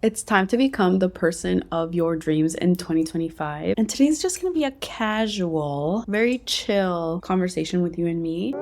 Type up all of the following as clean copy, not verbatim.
It's time to become the person of your dreams in 2025. And today's just going to be a casual, very chill conversation with you and me.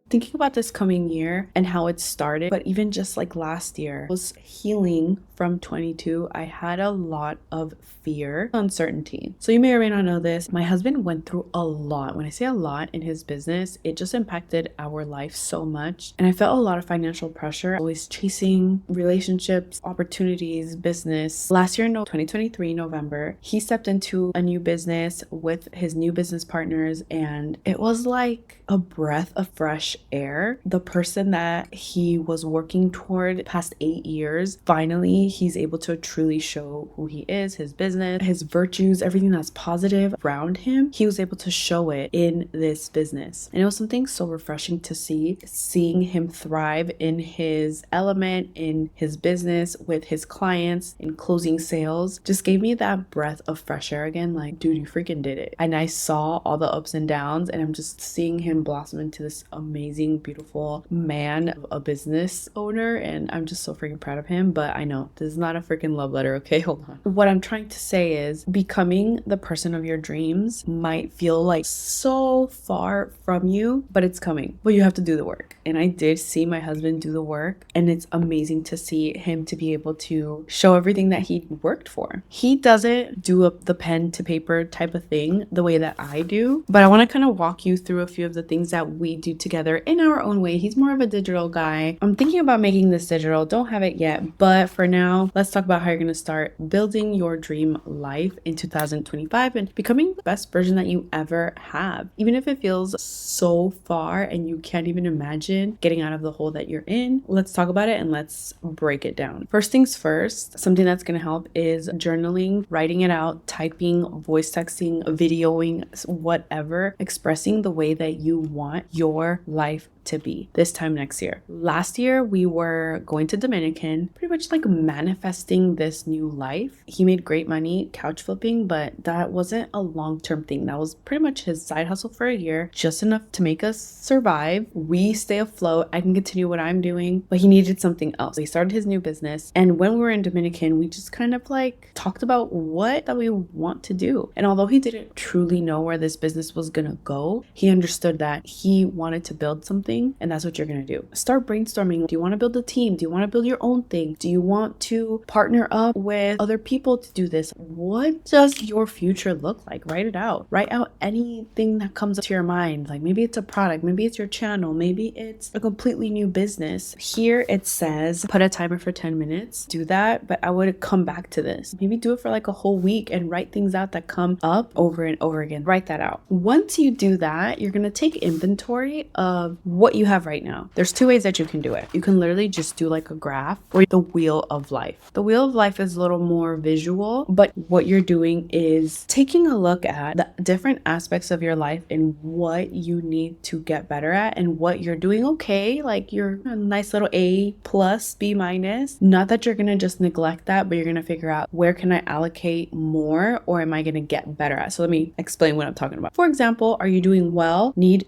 Thinking about this coming year and how it started, but even just like last year, I was healing from 22. I had a lot of fear, uncertainty. So you may or may not know this. My husband went through a lot. When I say a lot in his business, it just impacted our life so much. And I felt a lot of financial pressure, always chasing relationships, opportunities, business. Last year, 2023, November, he stepped into a new business with his new business partners, and it was like a breath of fresh air. The person that he was working toward past 8 years, finally he's able to truly show who he is, his business, his virtues, everything that's positive around him. He was able to show it in this business, and it was something so refreshing to see. Seeing him thrive in his element, in his business, with his clients, in closing sales, just gave me that breath of fresh air again. Like, dude, you freaking did it. And I saw all the ups and downs, and I'm just seeing him blossom into this amazing, beautiful man, a business owner, and I'm just so freaking proud of him. But I know this is not a freaking love letter, okay? Hold on. What I'm trying to say is becoming the person of your dreams might feel like so far from you, but it's coming. But you have to do the work. And I did see my husband do the work, and it's amazing to see him to be able to show everything that he worked for. He doesn't do the pen to paper type of thing the way that I do, but I want to kind of walk you through a few of the things that we do together in our own way. He's more of a digital guy. I'm thinking about making this digital, don't have it yet, but for now, let's talk about how you're going to start building your dream life in 2025 and becoming the best version that you ever have. Even if it feels so far and you can't even imagine getting out of the hole that you're in, let's talk about it and let's break it down. First things first, something that's going to help is journaling, writing it out, typing, voice texting, videoing, whatever, expressing the way that you want your life to be this time next year. Last year, we were going to Dominican, pretty much like manifesting this new life. He made great money couch flipping, but that wasn't a long-term thing. That was pretty much his side hustle for a year, just enough to make us survive. We stay afloat. I can continue what I'm doing, but he needed something else. So he started his new business. And when we were in Dominican, we just kind of like talked about what that we want to do. And although he didn't truly know where this business was gonna go, he understood that he wanted to build something. And that's what you're going to do. Start brainstorming. Do you want to build a team? Do you want to build your own thing? Do you want to partner up with other people to do this? What does your future look like? Write it out. Write out anything that comes to your mind. Like maybe it's a product, maybe it's your channel, maybe it's a completely new business. Here it says put a timer for 10 minutes. Do that, but I would come back to this. Maybe do it for like a whole week and write things out that come up over and over again. Write that out. Once you do that, you're going to take inventory of what you have right now. There's two ways that you can do it. You can literally just do like a graph or the wheel of life. The wheel of life is a little more visual, but what you're doing is taking a look at the different aspects of your life and what you need to get better at and what you're doing okay. Like you're a nice little A plus, B minus. Not that you're going to just neglect that, but you're going to figure out where can I allocate more or am I going to get better at? So let me explain what I'm talking about. For example, are you doing well, need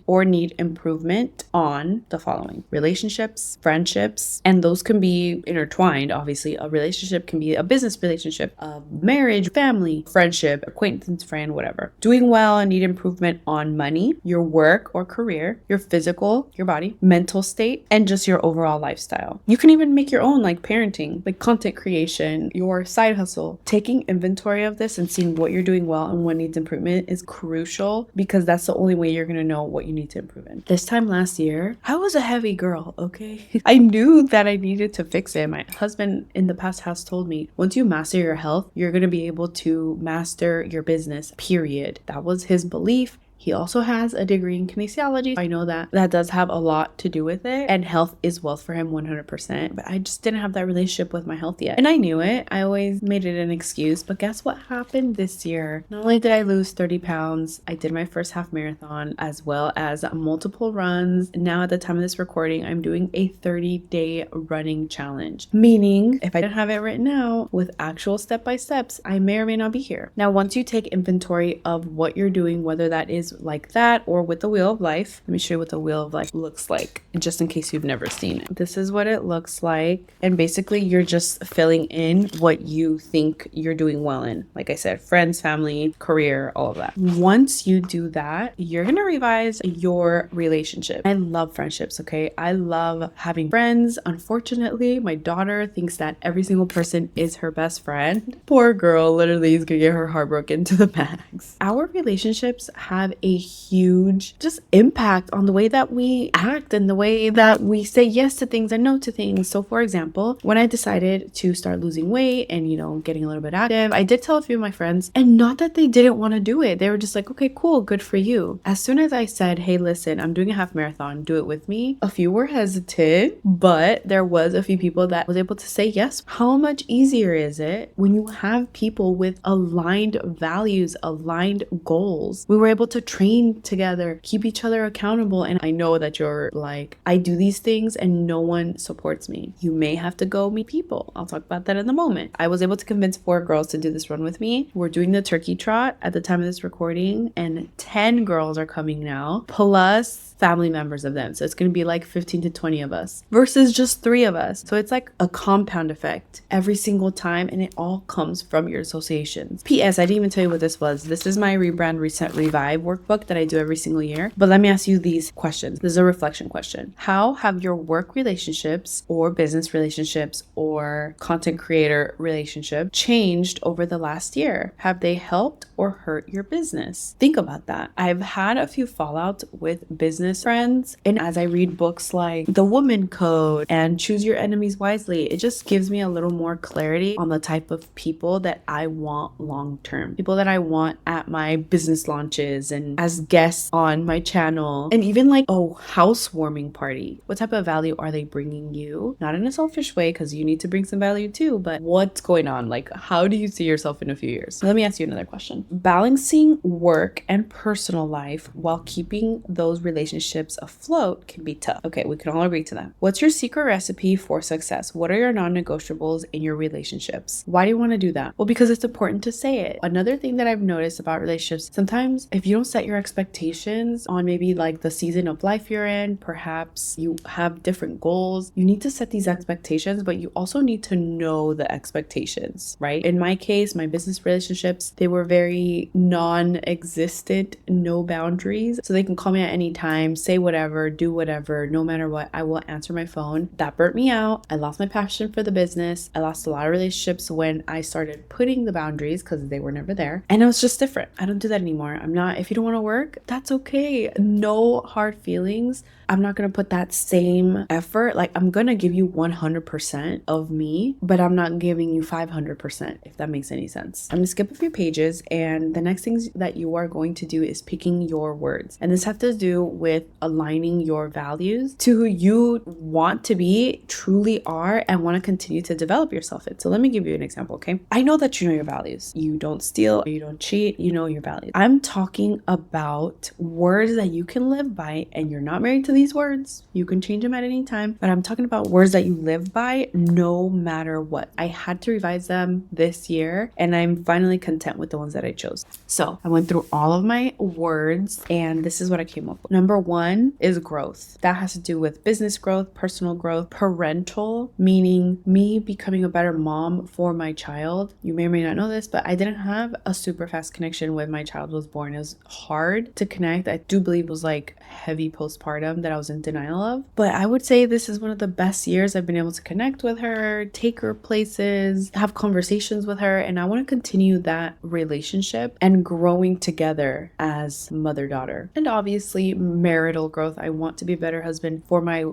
improvement on the following: relationships, friendships, and those can be intertwined. Obviously, a relationship can be a business relationship, a marriage, family, friendship, acquaintance, friend, whatever. Doing well and need improvement on money, your work or career, your physical, your body, mental state, and just your overall lifestyle. You can even make your own, like parenting, like content creation, your side hustle. Taking inventory of this and seeing what you're doing well and what needs improvement is crucial because that's the only way you're going to know what you need to improve in. This time last year, I was a heavy girl, okay? I knew that I needed to fix it. My husband in the past has told me, once you master your health, you're going to be able to master your business, period. That was his belief. He also has a degree in kinesiology. I know that that does have a lot to do with it, and health is wealth for him 100%, but I just didn't have that relationship with my health yet. And I knew it. I always made it an excuse, but guess what happened this year? Not only did I lose 30 pounds, I did my first half marathon as well as multiple runs. Now at the time of this recording, I'm doing a 30-day running challenge, meaning if I didn't have it written out with actual step-by-steps, I may or may not be here. Now, once you take inventory of what you're doing, whether that is is like that, or with the wheel of life. Let me show you what the wheel of life looks like, just in case you've never seen it. This is what it looks like. And basically you're just filling in what you think you're doing well in. Like I said, friends, family, career, all of that. Once you do that, you're gonna revise your relationship. I love friendships, okay? I love having friends. Unfortunately, my daughter thinks that every single person is her best friend. Poor girl, literally is gonna get her heart broken to the max. Our relationships have a huge just impact on the way that we act and the way that we say yes to things and no to things. So for example, when I decided to start losing weight and, you know, getting a little bit active, I did tell a few of my friends, and not that they didn't want to do it. They were just like, okay, cool, good for you. As soon as I said, hey, listen, I'm doing a half marathon, do it with me, a few were hesitant, but there was a few people that was able to say yes. How much easier is it when you have people with aligned values, aligned goals? We were able to train together, keep each other accountable. And I know that you're like, I do these things and no one supports me. You may have to go meet people. I'll talk about that in a moment. I was able to convince 4 girls to do this run with me. We're doing the turkey trot at the time of this recording, and 10 girls are coming now, plus family members of them. So it's going to be like 15 to 20 of us versus just 3 of us. So it's like a compound effect every single time, and it all comes from your associations. P.S. I didn't even tell you what this was. This is my Rebrand, Reset, Revive workbook that I do every single year. But let me ask you these questions. This is a reflection question. How have your work relationships or business relationships or content creator relationship changed over the last year? Have they helped or hurt your business? Think about that. I've had a few fallouts with business friends, and as I read books like The Woman Code and Choose Your Enemies Wisely, it just gives me a little more clarity on the type of people that I want long term, people that I want at my business launches and as guests on my channel, and even like, oh, housewarming party. What type of value are they bringing you? Not in a selfish way, because you need to bring some value too, but what's going on? Like, how do you see yourself in a few years? So let me ask you another question. Balancing work and personal life while keeping those relationships afloat can be tough. Okay, we can all agree to that. What's your secret recipe for success? What are your non-negotiables in your relationships? Why do you want to do that? Well, because it's important to say it. Another thing that I've noticed about relationships, sometimes if you don't set your expectations on maybe like the season of life you're in, perhaps you have different goals, you need to set these expectations, but you also need to know the expectations, right? In my case, my business relationships, they were very non-existent, no boundaries. So they can call me at any time, say whatever, do whatever, no matter what, I will answer my phone. That burnt me out. I lost my passion for the business. I lost a lot of relationships when I started putting the boundaries because they were never there. And it was just different. I don't do that anymore. If you don't want to work, that's okay. No hard feelings. I'm not going to put that same effort. Like, I'm going to give you 100% of me, but I'm not giving you 500%, if that makes any sense. I'm going to skip a few pages, and the next things that you are going to do is picking your words. And this has to do with aligning your values to who you want to be, truly are, and want to continue to develop yourself in. So let me give you an example, okay? I know that you know your values. You don't steal, you don't cheat, you know your values. I'm talking about words that you can live by, and you're not married to these words. You can change them at any time, but I'm talking about words that you live by no matter what. I had to revise them this year, and I'm finally content with the ones that I chose. So I went through all of my words, and this is what I came up with. Number 1 is growth. That has to do with business growth, personal growth, parental, meaning me becoming a better mom for my child. You may or may not know this, but I didn't have a super fast connection when my child was born. It was hard to connect. I do believe it was like heavy postpartum that I was in denial of. But I would say this is one of the best years I've been able to connect with her, take her places, have conversations with her, and I want to continue that relationship and growing together as mother-daughter. And obviously marital growth. I want to be a better husband for my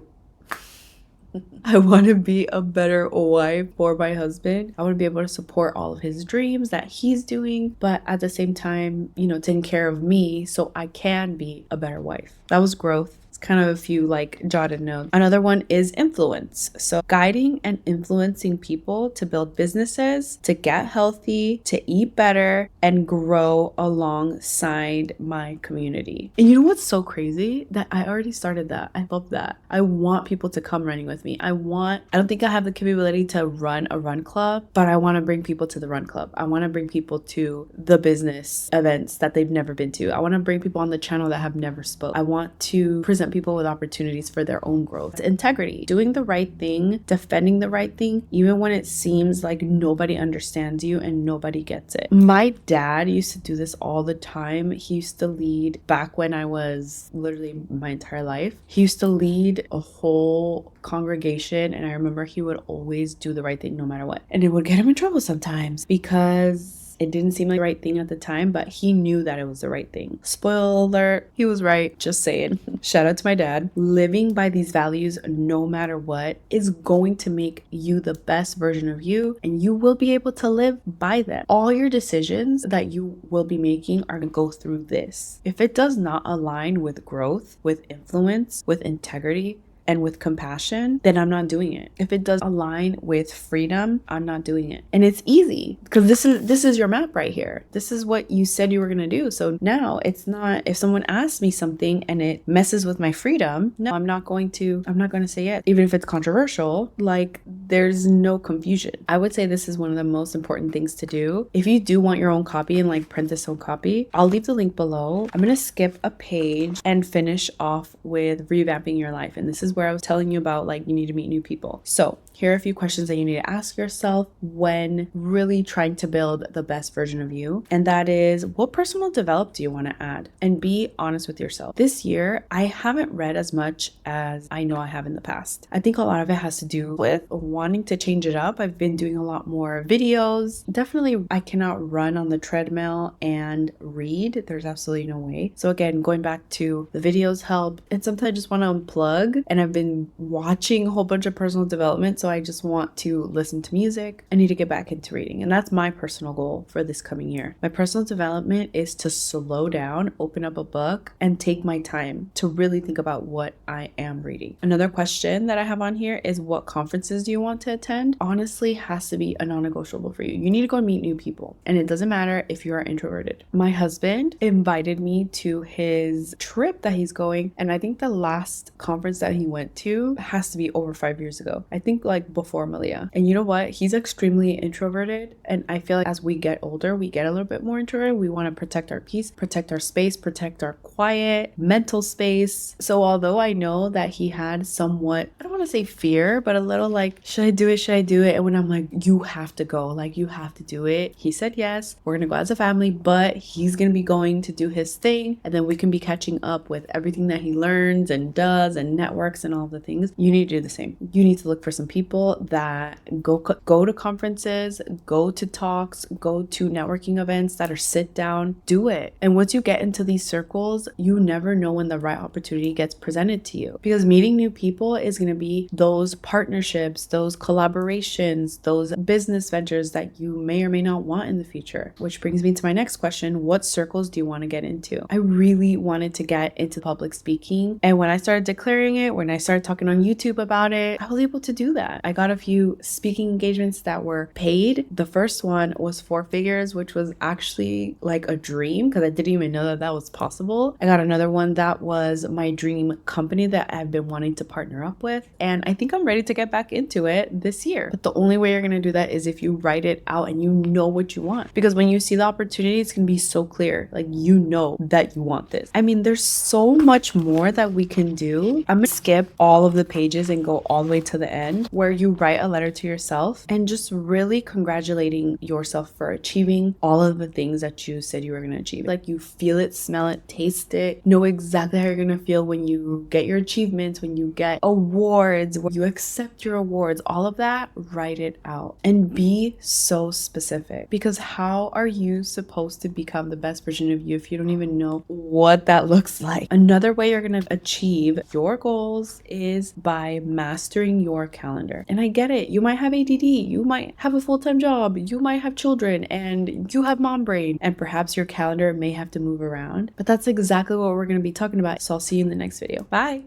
I want to be a better wife for my husband. I want to be able to support all of his dreams that he's doing, but at the same time, taking care of me so I can be a better wife. That was growth. It's kind of a few like jotted notes. Another one is influence. So guiding and influencing people to build businesses, to get healthy, to eat better, and grow alongside my community. And you know what's so crazy? That I already started that. I love that. I want people to come running with me. I don't think I have the capability to run a run club, but I want to bring people to the run club. I want to bring people to the business events that they've never been to. I want to bring people on the channel that have never spoke. I want to present people with opportunities for their own growth. It's integrity, doing the right thing, defending the right thing, even when it seems like nobody understands you and nobody gets it. My dad used to do this all the time. He used to lead, back when I was literally my entire life, he used to lead a whole congregation, and I remember he would always do the right thing no matter what. And it would get him in trouble sometimes because it didn't seem like the right thing at the time, but he knew that it was the right thing. Spoiler alert, he was right. Just saying. Shout out to my dad. Living by these values, no matter what, is going to make you the best version of you, and you will be able to live by them. All your decisions that you will be making are going to go through this. If it does not align with growth, with influence, with integrity, and with compassion, then I'm not doing it. If it does align with freedom, I'm not doing it. And it's easy because this is your map right here. This is what you said you were going to do. So now it's not, if someone asks me something and it messes with my freedom, no, I'm not going to say yes. Even if it's controversial, like there's no confusion. I would say this is one of the most important things to do. If you do want your own copy and like print this own copy, I'll leave the link below. I'm going to skip a page and finish off with revamping your life. And this is where I was telling you about like you need to meet new people. So here are a few questions that you need to ask yourself when really trying to build the best version of you. And that is, what personal development do you want to add? And be honest with yourself. This year, I haven't read as much as I know I have in the past. I think a lot of it has to do with wanting to change it up. I've been doing a lot more videos. Definitely, I cannot run on the treadmill and read. There's absolutely no way. So again, going back to the videos help. And sometimes I just want to unplug. And I've been watching a whole bunch of personal development. So I just want to listen to music. I need to get back into reading. And that's my personal goal for this coming year. My personal development is to slow down, open up a book, and take my time to really think about what I am reading. Another question that I have on here is, what conferences do you want to attend? Honestly, has to be a non-negotiable for you. You need to go and meet new people. And it doesn't matter if you are introverted. My husband invited me to his trip that he's going. And I think the last conference that he went to has to be over 5 years ago. I think like before Malia. And you know what? He's extremely introverted. And I feel like as we get older, we get a little bit more introverted. We want to protect our peace, protect our space, protect our quiet mental space. So although I know that he had somewhat, I don't want to say fear, but a little like, should I do it? Should I do it? And when I'm like, you have to go, like you have to do it. He said yes, we're going to go as a family, but he's going to be going to do his thing. And then we can be catching up with everything that he learns and does and networks and all the things. You need to do the same. You need to look for some people that go to conferences, go to talks, go to networking events that are sit down, do it. And once you get into these circles, you never know when the right opportunity gets presented to you, because meeting new people is going to be those partnerships, those collaborations, those business ventures that you may or may not want in the future. Which brings me to my next question. What circles do you want to get into? I really wanted to get into public speaking. And when I started declaring it, when I started talking on YouTube about it, I was able to do that. I got a few speaking engagements that were paid. The first one was 4 figures, which was actually like a dream because I didn't even know that that was possible. I got another one that was my dream company that I've been wanting to partner up with. And I think I'm ready to get back into it this year. But the only way you're going to do that is if you write it out and you know what you want. Because when you see the opportunity, it's going to be so clear. Like, you know that you want this. I mean, there's so much more that we can do. I'm going to skip all of the pages and go all the way to the end where you write a letter to yourself and just really congratulating yourself for achieving all of the things that you said you were going to achieve. Like, you feel it, smell it, taste it, know exactly how you're going to feel when you get your achievements, when you get awards, when you accept your awards, all of that, write it out and be so specific, because how are you supposed to become the best version of you if you don't even know what that looks like? Another way you're going to achieve your goals is by mastering your calendar. And I get it. You might have ADD. You might have a full-time job. You might have children and you have mom brain, and perhaps your calendar may have to move around, but that's exactly what we're going to be talking about. So I'll see you in the next video. Bye.